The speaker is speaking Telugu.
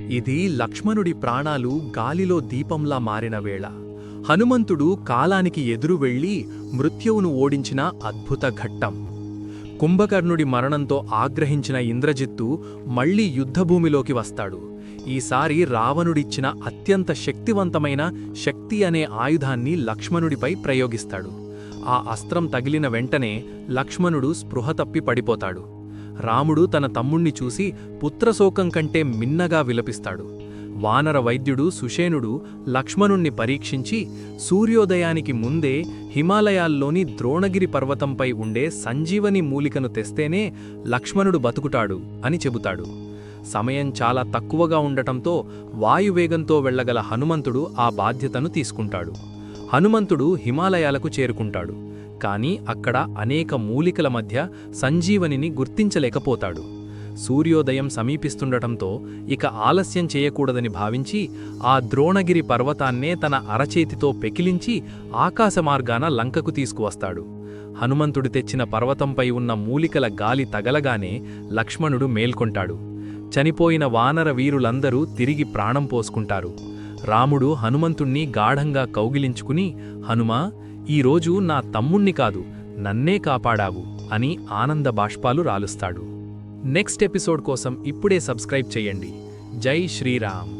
ఇది లక్ష్మణుడి ప్రాణాలు గాలిలో దీపంలా మారిన వేళ. హనుమంతుడు కాలానికి ఎదురు వెళ్లి మృత్యువును ఓడించిన అద్భుత ఘట్టం. కుంభకర్ణుడి మరణంతో ఆగ్రహించిన ఇంద్రజిత్తు మళ్లీ యుద్ధభూమిలోకి వస్తాడు. ఈసారి రావణుడిచ్చిన అత్యంత శక్తివంతమైన శక్తి అనే ఆయుధాన్ని లక్ష్మణుడిపై ప్రయోగిస్తాడు. ఆ అస్త్రం తగిలిన వెంటనే లక్ష్మణుడు స్పృహ తప్పి పడిపోతాడు. రాముడు తన తమ్ముణ్ణి చూసి పుత్రశోకం కంటే మిన్నగా విలపిస్తాడు. వానర వైద్యుడు సుషేనుడు లక్ష్మణుణ్ణి పరీక్షించి సూర్యోదయానికి ముందే హిమాలయాల్లోని ద్రోణగిరి పర్వతంపై ఉండే సంజీవని మూలికను తెస్తేనే లక్ష్మణుడు బతుకుతాడు అని చెబుతాడు. సమయం చాలా తక్కువగా ఉండటంతో వాయువేగంతో వెళ్లగల హనుమంతుడు ఆ బాధ్యతను తీసుకుంటాడు. హనుమంతుడు హిమాలయాలకు చేరుకుంటాడు. కాని అక్కడ అనేక మూలికల మధ్య సంజీవనిని గుర్తించలేకపోతాడు. సూర్యోదయం సమీపిస్తుండటంతో ఇక ఆలస్యం చేయకూడదని భావించి ఆ ద్రోణగిరి పర్వతాన్నే తన అరచేతితో పెకిలించి ఆకాశమార్గాన లంకకు తీసుకువస్తాడు. హనుమంతుడు తెచ్చిన పర్వతంపై ఉన్న మూలికల గాలి తగలగానే లక్ష్మణుడు మేల్కొంటాడు. చనిపోయిన వానర వీరులందరూ తిరిగి ప్రాణం పోసుకుంటారు. రాముడు హనుమంతుణ్ణి గాఢంగా కౌగిలించుకుని, హనుమా, ఈరోజు నా తమ్ముణ్ణి కాదు, నన్నే కాపాడావు అని ఆనంద బాష్పాలు రాలుస్తాడు. నెక్స్ట్ ఎపిసోడ్ కోసం ఇప్పుడే సబ్స్క్రైబ్ చెయ్యండి. జై శ్రీరామ్.